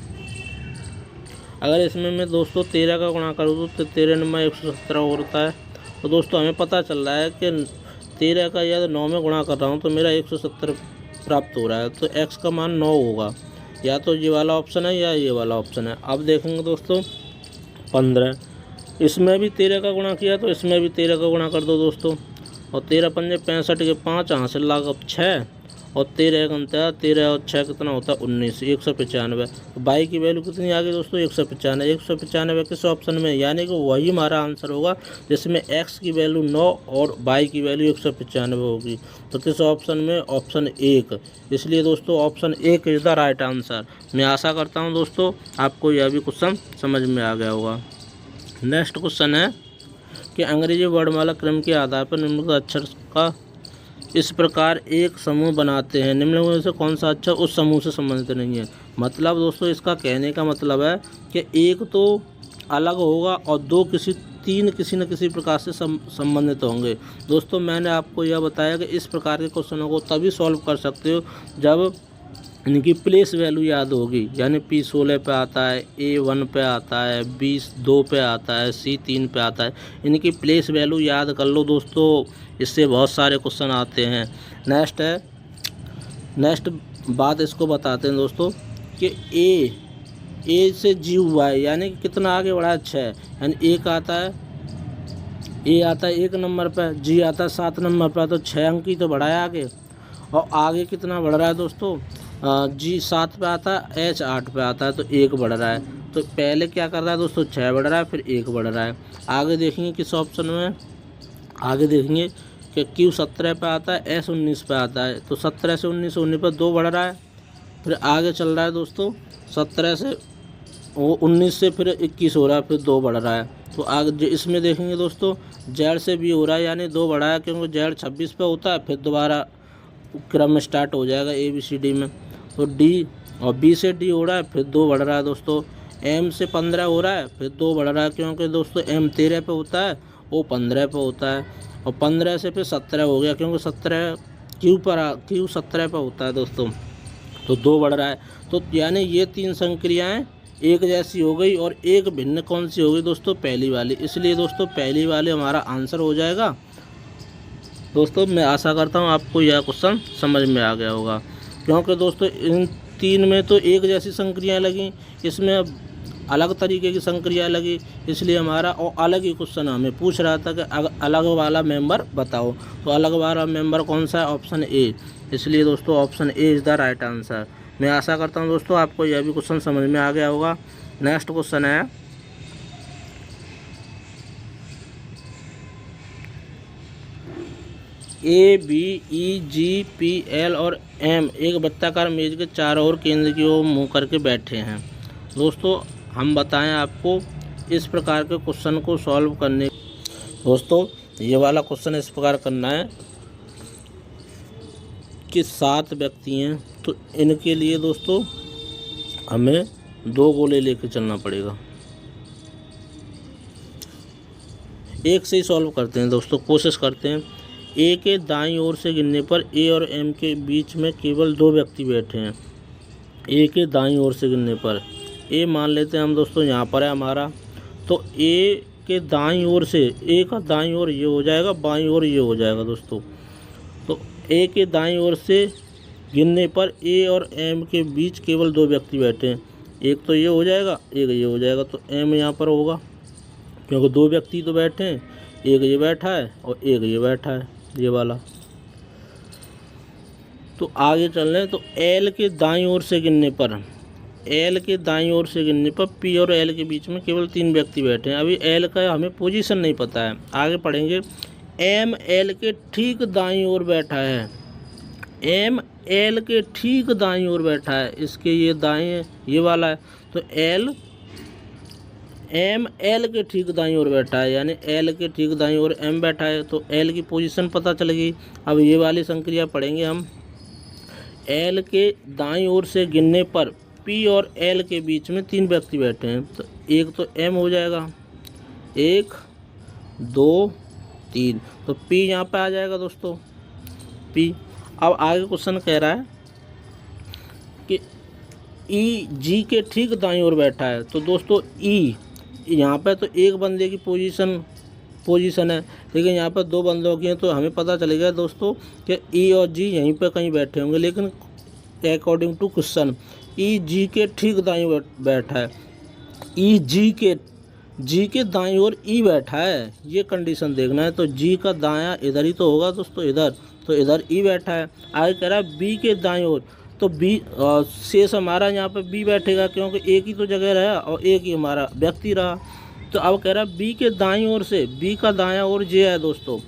अगर इसमें मैं दोस्तों 13 का गुणा करूँ तो 13 निम्मा 117 होता है। तो दोस्तों हमें पता चल रहा है कि 13 का यदि 9 में गुणा कर रहा हूँ तो मेरा 170 प्राप्त हो रहा है। तो x का मान 9 होगा, या तो ये वाला ऑप्शन है या ये वाला ऑप्शन है। अब देखेंगे दोस्तों 15, इसमें भी 13 का गुणा किया तो इसमें भी 13 का गुणा कर दो दोस्तों। और 13 पंजे 65 के 5 हासिल लाख 6 और 13 घंटा 13 और 6 कितना होता है 19, 195। तो बाई की वैल्यू कितनी आ गई दोस्तों 195। 195 किस ऑप्शन में, यानी कि वही हमारा आंसर होगा जिसमें x की वैल्यू 9 और बाई की वैल्यू 195 होगी। तो किस ऑप्शन में, ऑप्शन 1। इसलिए दोस्तों option 1 is the right answer. मैं आशा करता हूँ दोस्तों आपको यह भी क्वेश्चन समझ में आ गया होगा। नेक्स्ट क्वेश्चन है कि अंग्रेजी वर्णमाला क्रम के आधार पर निम्नलिखित अक्षर का इस प्रकार एक समूह बनाते हैं, निम्नलिखित में से कौन सा अक्षर उस समूह से संबंधित नहीं है। मतलब दोस्तों इसका कहने का मतलब है कि एक तो अलग होगा और तीन किसी न किसी प्रकार से संबंधित होंगे। दोस्तों मैंने आपको यह बताया कि इस प्रकार के क्वेश्चनों को तभी सॉल्व कर सकते हो जब इनकी प्लेस वैल्यू याद होगी। यानी P 16 पे आता है, A 1 पे आता है, B 2 पे आता है, C 3 पे आता है। इनकी प्लेस वैल्यू याद कर लो दोस्तों, इससे बहुत सारे क्वेश्चन आते हैं। नेक्स्ट बात इसको बताते हैं दोस्तों कि A से G हुआ है, यानी कि कितना आगे बढ़ा है 6। यानी A आता है 1 नंबर पर, G आता है 7 नंबर पर, तो 6 अंक ही तो बढ़ा है आगे। और आगे कितना बढ़ रहा है दोस्तों, G 7 पे आता है, H 8 पे आता है, तो 1 बढ़ रहा है। तो पहले क्या कर रहा है दोस्तों 6 बढ़ रहा है, फिर 1 बढ़ रहा है। आगे देखेंगे किस ऑप्शन में, आगे देखेंगे कि Q 17 पे आता है, S 19 पे आता है, तो 17 से 19 पर 2 बढ़ रहा है। फिर आगे चल रहा है दोस्तों 17 से 19 से फिर 21 हो रहा है, फिर 2 बढ़ रहा है। तो आगे इसमें देखेंगे दोस्तों Z से B हो रहा है, यानी 2 बढ़ा है, क्योंकि Z 26 पे होता है, फिर दोबारा क्रम में स्टार्ट हो जाएगा ABCD में। तो D और B से D हो रहा है, फिर 2 बढ़ रहा है दोस्तों। M से 15 हो रहा है, फिर 2 बढ़ रहा है, क्योंकि दोस्तों M 13 पे होता है, O 15 पे होता है। और 15 से फिर 17 हो गया, क्योंकि 17 Q 17 पे होता है दोस्तों, तो 2 बढ़ रहा है। तो यानी ये 3 संक्रियाएँ एक जैसी हो गई और एक भिन्न कौन सी हो गई दोस्तों, पहली वाली। इसलिए दोस्तों पहली वाली हमारा आंसर हो जाएगा। दोस्तों मैं आशा करता हूँ आपको यह क्वेश्चन समझ में आ गया होगा, क्योंकि दोस्तों इन 3 में तो एक जैसी संक्रियाएँ लगी, इसमें अलग तरीके की संक्रिया लगी, इसलिए हमारा और अलग ही क्वेश्चन हमें पूछ रहा था कि अलग वाला मेंबर बताओ। तो अलग वाला मेंबर कौन सा है, ऑप्शन A। इसलिए दोस्तों option A is the right answer. मैं आशा करता हूं दोस्तों आपको यह भी क्वेश्चन समझ में आ गया होगा। नेक्स्ट क्वेश्चन है ABEGPL और M एक वृत्ताकार मेज के चारों ओर केंद्र की ओर मुँह करके बैठे हैं। दोस्तों हम बताएं आपको इस प्रकार के क्वेश्चन को सॉल्व करने। दोस्तों ये वाला क्वेश्चन इस प्रकार करना है कि 7 व्यक्ति हैं, तो इनके लिए दोस्तों हमें 2 गोले लेके चलना पड़ेगा। एक से ही सॉल्व करते हैं दोस्तों, कोशिश करते हैं। A के दाईं ओर से गिनने पर A और M के बीच में केवल 2 व्यक्ति बैठे हैं। A के दाईं ओर से गिनने पर A मान लेते हैं हम दोस्तों, यहाँ पर है हमारा। तो A के दाईं ओर से, A का दाईं ओर ये हो जाएगा, बाईं ओर ये हो जाएगा दोस्तों। तो A के दाईं ओर से गिनने पर A और M के बीच केवल 2 व्यक्ति बैठे हैं। एक तो ये हो जाएगा, एक ये हो जाएगा, तो M यहाँ पर होगा। क्योंकि दो व्यक्ति तो बैठे हैं, एक ये बैठा है और एक ये बैठा है, ये वाला। तो आगे चल रहे हैं। तो एल के दाईं ओर से गिनने पर, एल के दाईं ओर से गिनने पर पी और एल के बीच में केवल 3 व्यक्ति बैठे हैं। अभी एल का हमें पोजीशन नहीं पता है, आगे पढ़ेंगे। एम एल के ठीक दाईं ओर बैठा है, एम एल के ठीक दाईं ओर बैठा है, इसके ये दाएं है, ये वाला है। तो एल एम एल के ठीक दाईं ओर बैठा है, यानी एल के ठीक दाईं ओर एम बैठा है। तो एल की पोजीशन पता चल गई। अब ये वाली संक्रिया पढ़ेंगे हम। एल के दाईं ओर से गिनने पर पी और एल के बीच में 3 व्यक्ति बैठे हैं। तो एक तो एम हो जाएगा, 1 2 3, तो पी यहाँ पे आ जाएगा दोस्तों, पी। अब आगे क्वेश्चन कह रहा है कि ई जी के ठीक दाईं ओर बैठा है। तो दोस्तों ई यहाँ पे तो एक बंदे की पोजीशन है, लेकिन यहाँ पर 2 बंदों की है। तो हमें पता चलेगा दोस्तों कि ई और जी यहीं पे कहीं बैठे होंगे, लेकिन अकॉर्डिंग टू क्वेश्चन ई जी के ठीक दाईं ओर बैठा है, ई जी के दाईं ओर ई बैठा है, ये कंडीशन देखना है। तो जी का दायां इधर ही तो होगा दोस्तों, इधर, तो इधर ई बैठा है। आगे कह रहा है बी के दाईं ओर, तो बी शेष हमारा यहाँ पे बी बैठेगा, क्योंकि एक ही तो जगह रहा और एक ही हमारा व्यक्ति रहा। तो अब कह रहा है बी के दाईं ओर से, बी का दायां ओर जे है दोस्तों,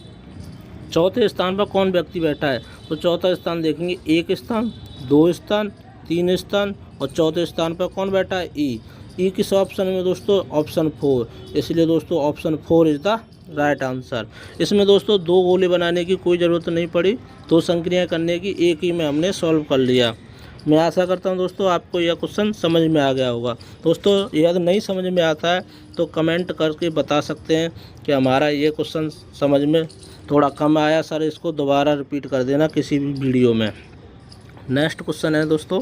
चौथे स्थान पर कौन व्यक्ति बैठा है। तो चौथा स्थान देखेंगे, 1 स्थान, 2 स्थान, 3 स्थान, और चौथे स्थान पर कौन बैठा है, ई किस ऑप्शन में दोस्तों, ऑप्शन 4। इसलिए दोस्तों option 4 is the right answer. इसमें दोस्तों 2 गोले बनाने की कोई ज़रूरत नहीं पड़ी, 2 संक्रियाएँ करने की, एक ही में हमने सॉल्व कर लिया। मैं आशा करता हूं दोस्तों आपको यह क्वेश्चन समझ में आ गया होगा। दोस्तों यदि नहीं समझ में आता है तो कमेंट करके बता सकते हैं कि हमारा ये क्वेश्चन समझ में थोड़ा कम आया सर, इसको दोबारा रिपीट कर देना किसी भी वीडियो में। नेक्स्ट क्वेश्चन है दोस्तों,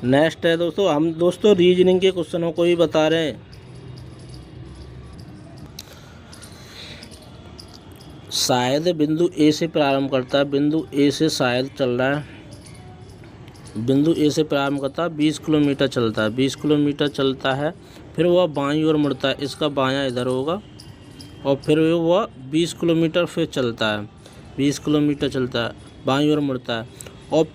नेक्स्ट है दोस्तों, हम दोस्तों रीजनिंग के क्वेश्चनों को ही बता रहे हैं। शायद बिंदु ए से प्रारंभ करता है, बिंदु ए से शायद चल रहा है, बिंदु ए से प्रारंभ करता है, 20 किलोमीटर चलता है, 20 किलोमीटर चलता है, फिर वह बाईं ओर मुड़ता है, इसका बायां इधर होगा, और फिर वह 20 किलोमीटर फिर चलता है, 20 किलोमीटर चलता है, बाईं ओर मुड़ता है, और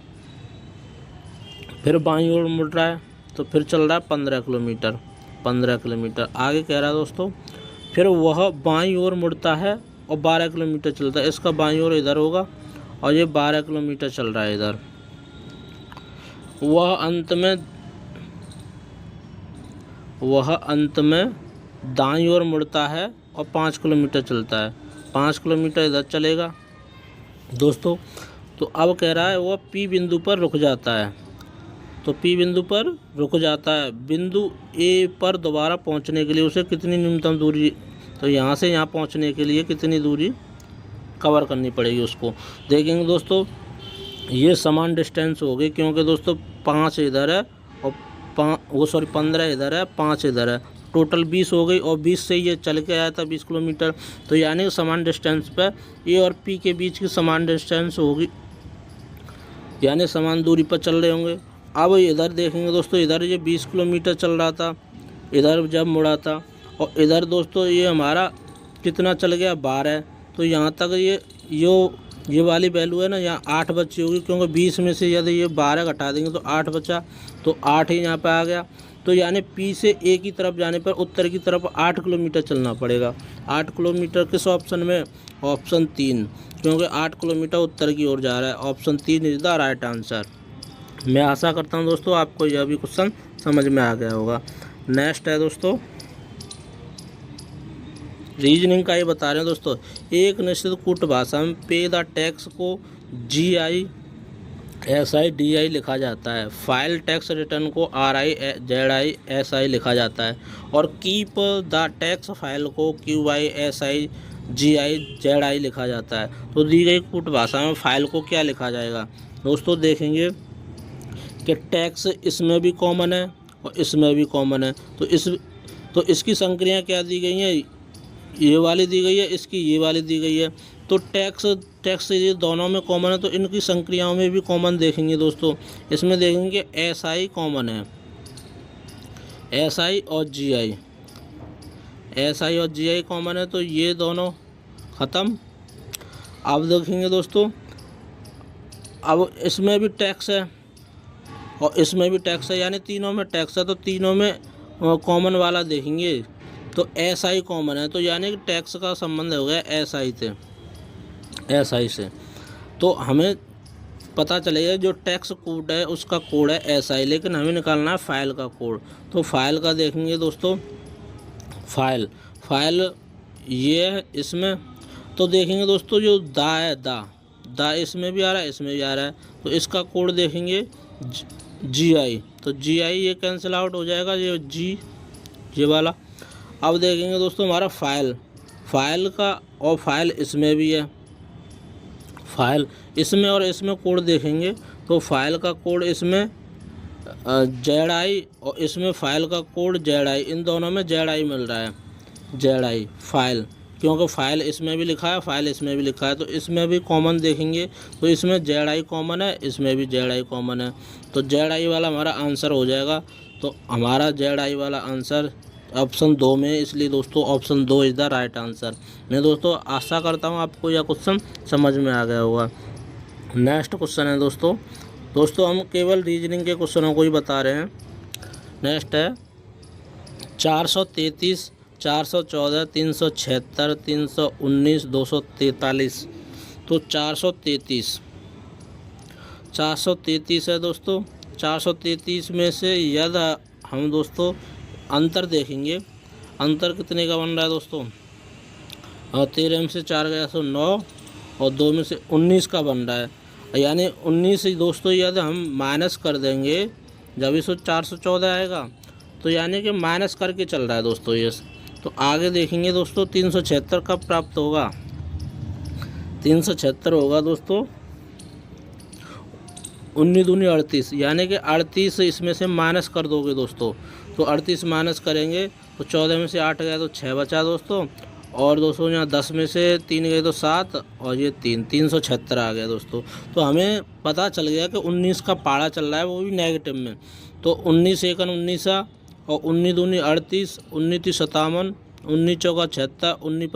फिर बाईं ओर मुड़ रहा है, तो फिर चल रहा है 15 किलोमीटर, 15 किलोमीटर। आगे कह रहा है दोस्तों, फिर वह बाईं ओर मुड़ता है और 12 किलोमीटर चलता है, इसका बाईं ओर इधर होगा, और ये 12 किलोमीटर चल रहा है इधर। वह अंत में दाईं ओर मुड़ता है और 5 किलोमीटर चलता है, 5 किलोमीटर इधर चलेगा दोस्तों। तो अब कह रहा है वह पी बिंदु पर रुक जाता है, तो पी बिंदु पर रुक जाता है, बिंदु ए पर दोबारा पहुंचने के लिए उसे कितनी न्यूनतम दूरी, तो यहाँ से यहाँ पहुँचने के लिए कितनी दूरी कवर करनी पड़ेगी उसको देखेंगे दोस्तों। ये समान डिस्टेंस हो गई, क्योंकि दोस्तों 5 इधर है और 15 इधर है, 5 इधर है, टोटल 20 हो गई, और 20 से ये चल के आया था 20 किलोमीटर, तो यानी समान डिस्टेंस पर ए और पी के बीच की समान डिस्टेंस होगी, यानी समान दूरी पर चल रहे होंगे। अब इधर देखेंगे दोस्तों, इधर ये 20 किलोमीटर चल रहा था, इधर जब मुड़ा था, और इधर दोस्तों ये हमारा कितना चल गया, 12। तो यहाँ तक ये वाली वैल्यू है ना, यहाँ 8 बची होगी, क्योंकि 20 में से यदि ये 12 घटा देंगे तो 8 बचा, तो 8 ही यहाँ पे आ गया। तो यानी पी से ए की तरफ जाने पर उत्तर की तरफ 8 किलोमीटर चलना पड़ेगा। 8 किलोमीटर किस ऑप्शन में, ऑप्शन 3, क्योंकि 8 किलोमीटर उत्तर की ओर जा रहा है, option 3 is the right answer. मैं आशा करता हूँ दोस्तों आपको यह भी क्वेश्चन समझ में आ गया होगा। नेक्स्ट है दोस्तों, रीजनिंग का ही बता रहे हैं दोस्तों। एक निश्चित कूट भाषा में पे द टैक्स को GI SI DI लिखा जाता है, फाइल टैक्स रिटर्न को RI ZI SI लिखा जाता है, और कीप द टैक्स फाइल को QI SI GI ZI लिखा जाता है। तो दी गई कूट भाषा में फाइल को क्या लिखा जाएगा दोस्तों, देखेंगे कि टैक्स इसमें भी कॉमन है और इसमें भी कॉमन है, तो इसकी संक्रियाँ क्या दी गई हैं, ये वाली दी गई है, इसकी ये वाली दी गई है। तो टैक्स ये दोनों में कॉमन है, तो इनकी संक्रियाओं में भी कॉमन देखेंगे दोस्तों। इसमें देखेंगे SI कॉमन है, SI और GI, SI और GI कॉमन है तो ये दोनों ख़त्म। अब देखेंगे दोस्तों, अब इसमें भी टैक्स है और इसमें भी टैक्स है, यानी तीनों में टैक्स है, तो तीनों में कॉमन वाला देखेंगे तो SI कॉमन है, तो यानी कि टैक्स का संबंध हो गया SI से। तो हमें पता चलेगा जो टैक्स कोड है उसका कोड है SI, लेकिन हमें निकालना है फाइल का कोड। तो फाइल का देखेंगे दोस्तों, फाइल ये है इसमें, तो देखेंगे दोस्तों जो दा है, दा इसमें भी आ रहा है, इसमें भी आ रहा है, तो इसका कोड देखेंगे GI, तो GI ये कैंसिल आउट हो जाएगा, ये वाला। अब देखेंगे दोस्तों हमारा फाइल का, और फाइल इसमें भी है, फाइल इसमें और इसमें कोड देखेंगे तो फाइल का कोड इसमें ZI और इसमें फाइल का कोड ZI, इन दोनों में ZI मिल रहा है, ZI फाइल, क्योंकि फाइल इसमें भी लिखा है, फाइल इसमें भी लिखा है, तो इसमें भी कॉमन देखेंगे तो इसमें ZI कॉमन है, इसमें भी ZI कॉमन है, तो ZI वाला हमारा आंसर हो जाएगा। तो हमारा ZI वाला आंसर ऑप्शन 2 में, इसलिए दोस्तों option 2 is the right answer. मैं दोस्तों आशा करता हूँ आपको यह क्वेश्चन समझ में आ गया होगा। नेक्स्ट क्वेश्चन है दोस्तों हम केवल रीजनिंग के क्वेश्चनों को ही बता रहे हैं। नेक्स्ट है 433, 414, 376, 319, 243। तो 433 है दोस्तों। 433 में से यदि हम दोस्तों अंतर देखेंगे, अंतर कितने का बन रहा है दोस्तों, और 13 में से 4 गया तो 9 और 2 में से 19 का बन रहा है, यानी 19 ही दोस्तों यदि हम माइनस कर देंगे जब इस 414 आएगा, तो यानी कि माइनस करके चल रहा है दोस्तों ये। तो आगे देखेंगे दोस्तों 376 कब प्राप्त होगा, 376 होगा दोस्तों 19 दूनी 38, यानी कि 38 इसमें से माइनस कर दोगे दोस्तों, तो 38 माइनस करेंगे तो 14 में से 8 गया तो 6 बचा दोस्तों, और दोस्तों यहाँ 10 में से 3 गए तो 7 और ये 376 आ गया दोस्तों। तो हमें पता चल गया कि 19 का पारा चल रहा है, वो भी नेगेटिव में। तो 19 एकन 19 और 19 दूनी 38, 19 × 57, 19 × 4 = 76, 19 ×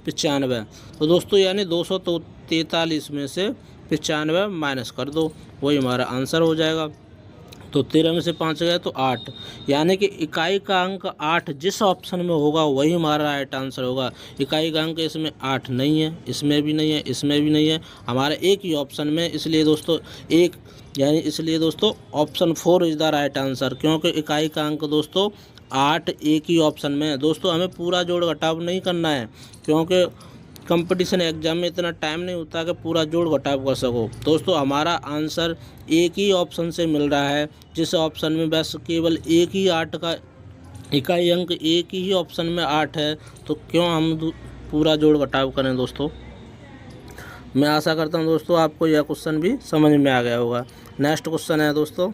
5 = 95। तो दोस्तों यानी 243 में से 95 माइनस कर दो, वही हमारा आंसर हो जाएगा। तो 13 में से 5 गए तो 8, यानी कि इकाई का अंक 8 जिस ऑप्शन में होगा वही हमारा राइट आंसर होगा। इकाई का अंक इसमें 8 नहीं है, इसमें भी नहीं है, इसमें भी नहीं है, हमारा एक ही ऑप्शन में, इसलिए दोस्तों इसलिए दोस्तों option 4 is the right answer, क्योंकि इकाई का अंक दोस्तों 8 एक ही ऑप्शन में है। दोस्तों हमें पूरा जोड़ घटाव नहीं करना है, क्योंकि कंपटीशन एग्जाम में इतना टाइम नहीं होता कि पूरा जोड़ घटाव कर सको। दोस्तों हमारा आंसर एक ही ऑप्शन से मिल रहा है, जिस ऑप्शन में बस केवल एक ही 8 का इकाई अंक एक ही ऑप्शन में 8 है, तो क्यों हम पूरा जोड़ घटाव करें दोस्तों। मैं आशा करता हूं दोस्तों आपको यह क्वेश्चन भी समझ में आ गया होगा। नेक्स्ट क्वेश्चन है दोस्तों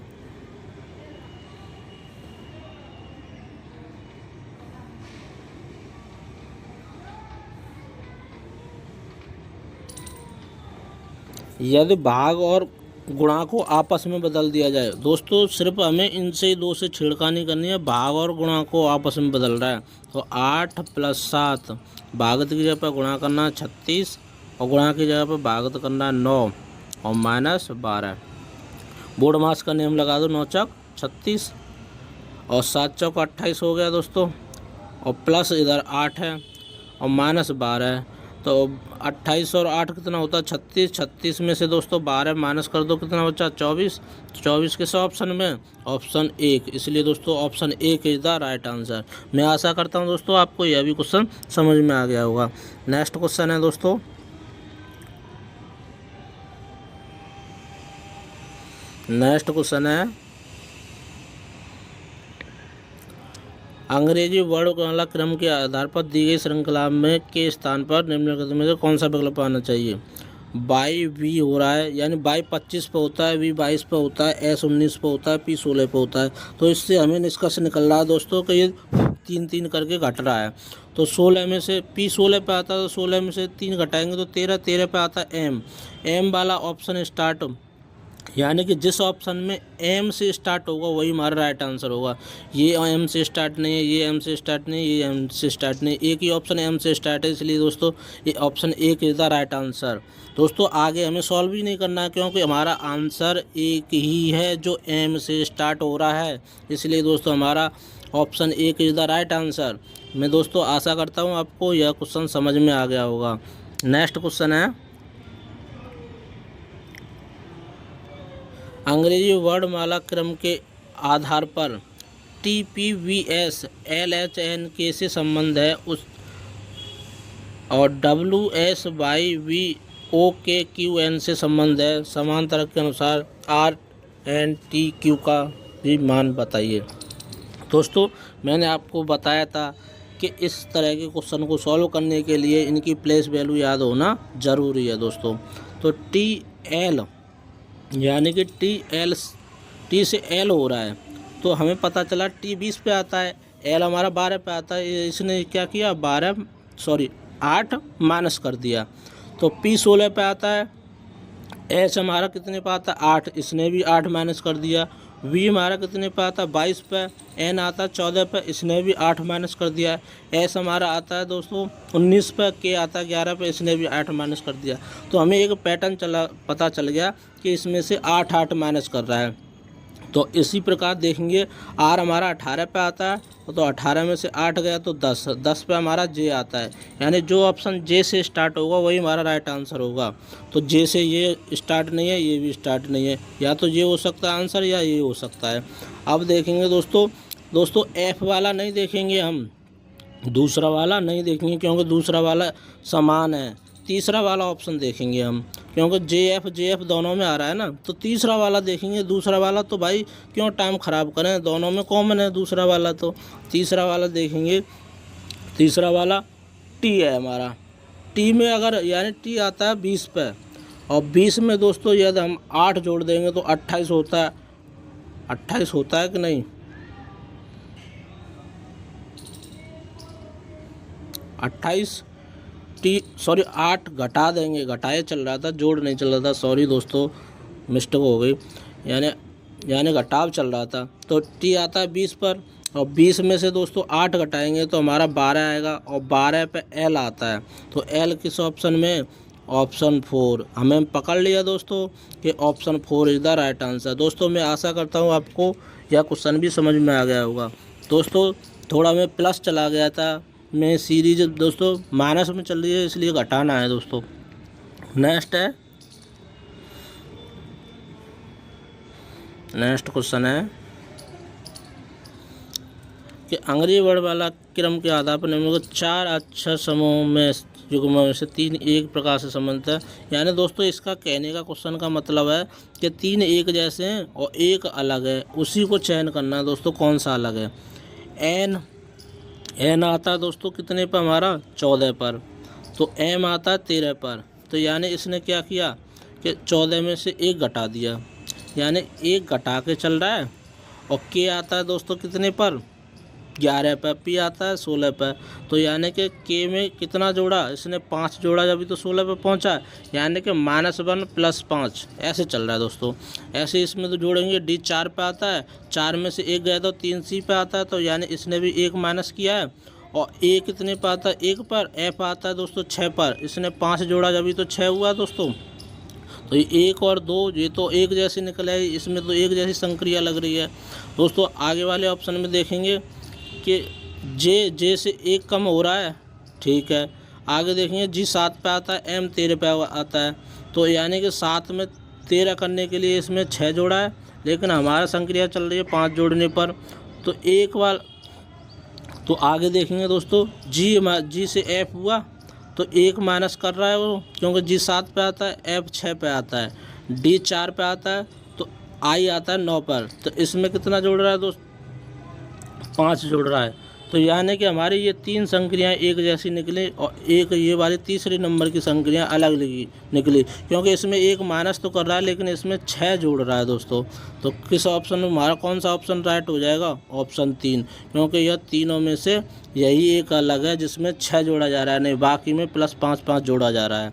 यदि भाग और गुणा को आपस में बदल दिया जाए। दोस्तों सिर्फ हमें इनसे 2 से छेड़खानी करनी है, भाग और गुणा को आपस में बदल रहा है। तो 8 + 7, भागत की जगह पर गुणा करना है 36 और गुणा की जगह पर भागत करना है 9 और -12। बोर्ड मास का नियम लगा दो, 9 × 36 और 7 × 28 हो गया दोस्तों, और प्लस इधर 8 है और -12 है। तो 28 और 8 कितना होता है 36, 36 में से दोस्तों 12 माइनस कर दो, कितना बचा 24। 24 किस ऑप्शन में, ऑप्शन 1, इसलिए दोस्तों option 1 is the right answer. मैं आशा करता हूं दोस्तों आपको यह भी क्वेश्चन समझ में आ गया होगा। नेक्स्ट क्वेश्चन है दोस्तों अंग्रेजी वर्णमाला क्रम के आधार पर दी गई श्रृंखला में के स्थान पर निम्नलिखित में से कौन सा विकल्प आना चाहिए। बाई वी हो रहा है, यानी बाई 25 पे होता है, वी 22 पे होता है, एस 19 पे होता है, पी 16 पे होता है। तो इससे हमें निष्कर्ष निकल रहा है दोस्तों कि ये 3-3 करके घट रहा है। तो 16 में से पी 16 पे आता है, तो 16 में से 3 घटाएंगे तो 13 पे आता है एम वाला ऑप्शन स्टार्ट यानी कि जिस ऑप्शन में एम से स्टार्ट होगा वही हमारा राइट आंसर होगा। ये एम से स्टार्ट नहीं है, ये एम से स्टार्ट नहीं, ये एम से स्टार्ट नहीं, एक ही ऑप्शन एम से स्टार्ट है, इसलिए दोस्तों ये ऑप्शन एक इज द राइट आंसर। दोस्तों आगे हमें सॉल्व ही नहीं करना है क्योंकि हमारा आंसर एक ही है जो एम से स्टार्ट हो रहा है, इसलिए दोस्तों हमारा ऑप्शन एक इज द राइट आंसर। मैं दोस्तों आशा करता हूँ आपको यह क्वेश्चन समझ में आ गया होगा। नेक्स्ट क्वेश्चन है, अंग्रेजी वर्णमाला क्रम के आधार पर TPVS LHNK से संबंध है उस और WSYVOKQN से संबंध है, समान तर्क के अनुसार RNTQ का भी मान बताइए। दोस्तों मैंने आपको बताया था कि इस तरह के क्वेश्चन को सॉल्व करने के लिए इनकी प्लेस वैल्यू याद होना ज़रूरी है दोस्तों। तो TL यानी कि T से L हो रहा है, तो हमें पता चला T 20 पे आता है, L हमारा 12 पे आता है, इसने क्या किया 8 माइनस कर दिया। तो P 16 पे आता है, H हमारा कितने पे आता है 8, इसने भी 8 माइनस कर दिया। V हमारा कितने पे आता है 22 पे, N आता है 14 पे, इसने भी 8 माइनस कर दिया। S हमारा आता है दोस्तों 19 पे, K आता है 11 पे, इसने भी 8 माइनस कर दिया। तो हमें एक पैटर्न पता चल गया कि इसमें से 8 माइनस कर रहा है। तो इसी प्रकार देखेंगे R हमारा 18 पे आता है, तो 18 में से 8 गया तो 10 पे हमारा J आता है, यानी जो ऑप्शन J से स्टार्ट होगा वही हमारा राइट आंसर होगा। तो J से ये स्टार्ट नहीं है, ये भी स्टार्ट नहीं है, या तो ये हो सकता है आंसर या ये हो सकता है। अब देखेंगे दोस्तों F वाला नहीं देखेंगे, हम दूसरा वाला नहीं देखेंगे क्योंकि दूसरा वाला समान है। तीसरा वाला ऑप्शन देखेंगे हम, क्योंकि JF दोनों में आ रहा है ना, तो तीसरा वाला देखेंगे। दूसरा वाला तो भाई क्यों टाइम ख़राब करें, दोनों में कॉमन है दूसरा वाला, तो तीसरा वाला देखेंगे। तीसरा वाला T है हमारा, T में अगर यानी T आता है 20 पे, और 20 में दोस्तों यदि हम 8 जोड़ देंगे तो 28 होता है। 28 होता है कि नहीं, 28 8 घटा देंगे, घटाए चल रहा था, जोड़ नहीं चल रहा था, सॉरी दोस्तों मिस्टेक हो गई, यानी घटाव चल रहा था। तो T आता है 20 पर, और 20 में से दोस्तों 8 घटाएंगे तो हमारा 12 आएगा, और 12 पे L आता है। तो L किस ऑप्शन में, ऑप्शन 4। हमें पकड़ लिया दोस्तों कि option 4 is the right answer. दोस्तों मैं आशा करता हूँ आपको यह क्वेश्चन भी समझ में आ गया होगा। दोस्तों थोड़ा मैं प्लस चला गया था, मैं सीरीज दोस्तों माइनस में चल रही है इसलिए घटाना है दोस्तों। नेक्स्ट क्वेश्चन है कि अंग्रेजी वर्णमाला क्रम के आधार पर निम्नलिखित 4 अक्षर समूह में युग्मों में से 3 एक प्रकार से संबंधित है। यानी दोस्तों इसका कहने का क्वेश्चन का मतलब है कि 3 एक जैसे हैं और एक अलग है, उसी को चयन करना है दोस्तों कौन सा अलग है। एन आता है दोस्तों कितने पर हमारा 14 पर, तो M आता है 13 पर, तो यानी इसने क्या किया कि 14 में से 1 घटा दिया, यानी 1 घटा के चल रहा है। और K आता है दोस्तों कितने पर 11 पर, P आता है 16 पर, तो यानी कि K में कितना जोड़ा, इसने 5 जोड़ा जब तो 16 पर पहुंचा, यानी कि -1 + 5 ऐसे चल रहा है दोस्तों। ऐसे इसमें तो जोड़ेंगे, D 4 पे आता है, 4 में से 1 गया तो 3 C पे आता है, तो यानी इसने भी 1 माइनस किया है। और A कितने पे आता है 1 पर, F आता है दोस्तों 6 पर, इसने 5 जोड़ा जब तो 6 हुआ दोस्तों। तो ये 1 और 2 ये तो एक जैसी निकल आई, इसमें तो एक जैसी संक्रिया लग रही है दोस्तों। आगे वाले ऑप्शन में देखेंगे कि J से 1 कम हो रहा है, ठीक है। आगे देखेंगे G 7 पे आता है, M 13 पे आता है, तो यानी कि 7 में 13 करने के लिए इसमें 6 जोड़ा है, लेकिन हमारा संक्रिया चल रही है 5 जोड़ने पर, तो एक बार। तो आगे देखेंगे दोस्तों G से F हुआ तो 1 माइनस कर रहा है वो, क्योंकि G 7 पे आता है, F 6 पे आता है, D 4 पे आता है, तो I आता है 9 पर, तो इसमें कितना जोड़ रहा है दोस्त 5 जोड़ रहा है। तो यानी कि हमारी ये 3 संक्रियाएँ एक जैसी निकली और एक ये वाली तीसरे नंबर की संक्रिया अलग निकली, क्योंकि इसमें 1 माइनस तो कर रहा है लेकिन इसमें 6 जोड़ रहा है दोस्तों। तो किस ऑप्शन में हमारा कौन सा ऑप्शन राइट हो जाएगा, ऑप्शन 3, क्योंकि यह तीनों में से यही एक अलग है जिसमें 6 जोड़ा जा रहा है, नहीं बाकी में +5 जोड़ा जा रहा है।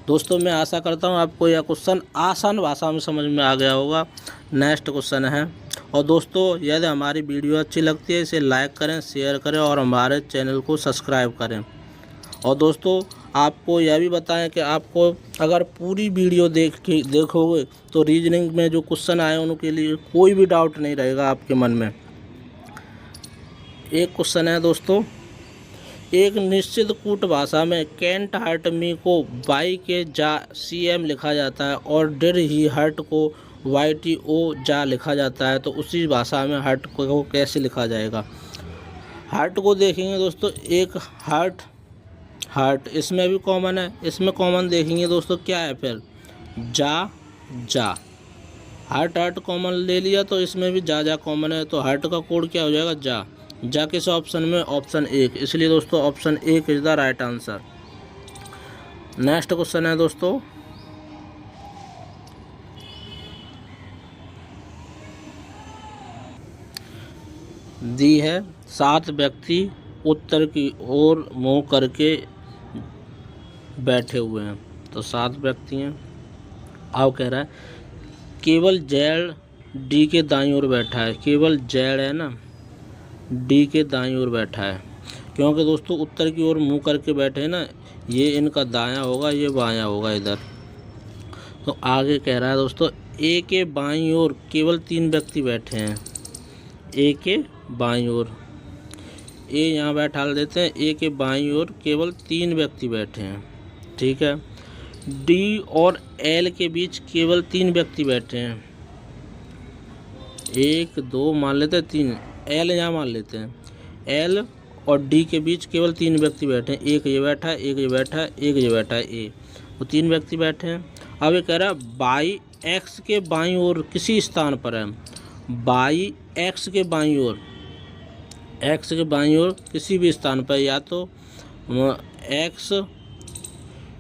दोस्तों मैं आशा करता हूँ आपको यह क्वेश्चन आसान भाषा में समझ में आ गया होगा। नेक्स्ट क्वेश्चन है। और दोस्तों यदि हमारी वीडियो अच्छी लगती है इसे लाइक करें, शेयर करें और हमारे चैनल को सब्सक्राइब करें। और दोस्तों आपको यह भी बताएं कि आपको अगर पूरी वीडियो देखोगे तो रीजनिंग में जो क्वेश्चन आए उनके लिए कोई भी डाउट नहीं रहेगा आपके मन में। एक क्वेश्चन है दोस्तों, एक निश्चित कूट भाषा में कैंट हर्ट मी को वाई के जा CM लिखा जाता है और डिड ही हर्ट को YTO जा लिखा जाता है, तो उसी भाषा में हर्ट को कैसे लिखा जाएगा। हर्ट को देखेंगे दोस्तों, एक हर्ट इसमें भी कॉमन है, इसमें कॉमन देखेंगे दोस्तों क्या है, फिर जा हर्ट कॉमन ले लिया तो इसमें भी जा कॉमन है, तो हर्ट का कोड क्या हो जाएगा, जा किस ऑप्शन में, ऑप्शन 1, इसलिए दोस्तों option 1 is the right answer. Next question है दोस्तों, दी है 7 व्यक्ति उत्तर की ओर मुंह करके बैठे हुए हैं, तो 7 व्यक्ति हैं। अब कह रहा है केवल जेड डी के दाईं ओर बैठा है, केवल जेड है ना डी के दाईं ओर बैठा है, क्योंकि दोस्तों उत्तर की ओर मुंह करके बैठे हैं ना, ये इनका दायां होगा, ये बायां होगा इधर। तो आगे कह रहा है दोस्तों ए के बाईं ओर केवल 3 व्यक्ति बैठे हैं, ए के बाईं ओर, ए यहाँ बैठा देते हैं, ए के बाईं ओर केवल 3 व्यक्ति बैठे हैं, ठीक है। डी और एल के बीच केवल 3 व्यक्ति बैठे हैं, 1 2 मान लेते हैं 3, एल यहाँ मान लेते हैं, एल और डी के बीच केवल 3 व्यक्ति बैठे हैं, एक ये बैठा है, एक ये बैठा है, एक ये बैठा है, ए, तो 3 व्यक्ति बैठे हैं। अब ये कह रहा है बाई एक्स के बाईं ओर किसी स्थान पर है, बाई एक्स के बाईं ओर, एक्स के बाईं ओर किसी भी स्थान पर, या तो एक्स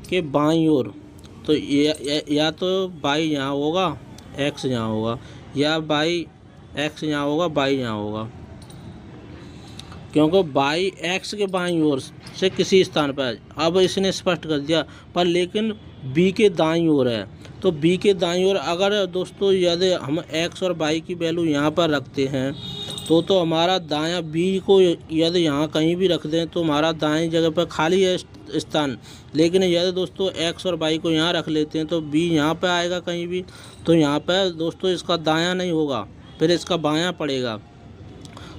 के बाईं ओर, तो या तो बाई यहाँ होगा, एक्स यहाँ होगा, या बाई एक्स यहाँ होगा, बाई यहाँ होगा, क्योंकि बाई एक्स के बाईं ओर से किसी स्थान पर। अब इसने स्पष्ट कर दिया पर लेकिन बी के दाईं ओर है, तो बी के दाईं ओर अगर दोस्तों यदि हम एक्स और बाई की वैल्यू यहाँ पर रखते हैं तो हमारा दायां बी को यदि यहाँ कहीं भी रख दें तो हमारा दाएं जगह पर खाली है स्थान, लेकिन यदि दोस्तों एक्स और बाई को यहाँ रख लेते हैं तो बी यहाँ पर आएगा कहीं भी, तो यहाँ पर दोस्तों इसका दायां नहीं होगा, फिर इसका बायां पड़ेगा।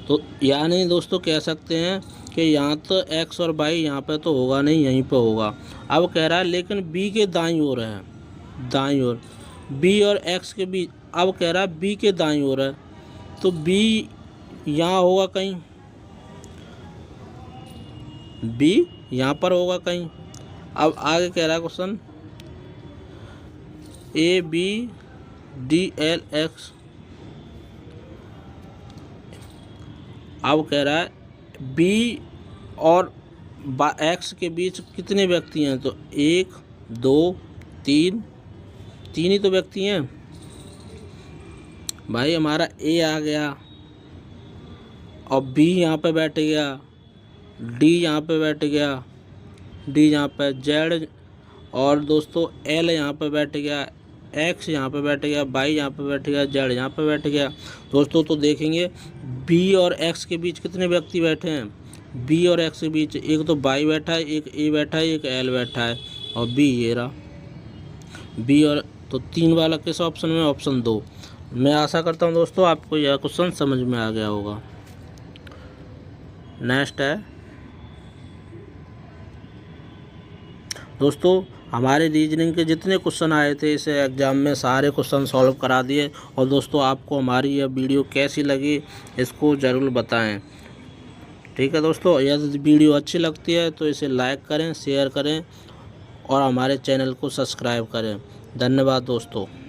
तो यानी दोस्तों कह सकते हैं कि यहाँ तो एक्स और बाई यहाँ पे तो होगा नहीं, यहीं पे होगा। अब कह रहा है लेकिन बी के दाईं ओर है, दाईं ओर बी और एक्स के बीच, अब कह रहा है बी के दाईं ओर है, तो बी यहाँ होगा कहीं, बी यहाँ पर होगा कहीं। अब आगे कह रहा है क्वेश्चन ABDLX, अब कह रहा है बी और एक्स के बीच कितने व्यक्ति हैं, तो 1 2 3 ही तो व्यक्ति हैं भाई। हमारा ए आ गया और बी यहाँ पे बैठ गया, डी यहाँ पे बैठ गया, डी यहाँ पे जेड, और दोस्तों एल यहाँ पे बैठ गया, एक्स यहाँ पे बैठ गया, बाई यहाँ पे बैठ गया, जेड यहाँ पे बैठ गया। दोस्तों तो देखेंगे बी और एक्स के बीच कितने व्यक्ति बैठे हैं, बी और एक्स के बीच एक तो बाई बैठा है, एक ए बैठा है, एक एल बैठा है, और बी ये रहा बी, और तो 3 वाला किस ऑप्शन में, ऑप्शन 2। मैं आशा करता हूँ दोस्तों आपको यह क्वेश्चन समझ में आ गया होगा। नेक्स्ट है दोस्तों हमारे रीजनिंग के जितने क्वेश्चन आए थे इस एग्ज़ाम में सारे क्वेश्चन सॉल्व करा दिए। और दोस्तों आपको हमारी यह वीडियो कैसी लगी इसको ज़रूर बताएं, ठीक है दोस्तों। यदि वीडियो अच्छी लगती है तो इसे लाइक करें, शेयर करें और हमारे चैनल को सब्सक्राइब करें। धन्यवाद दोस्तों।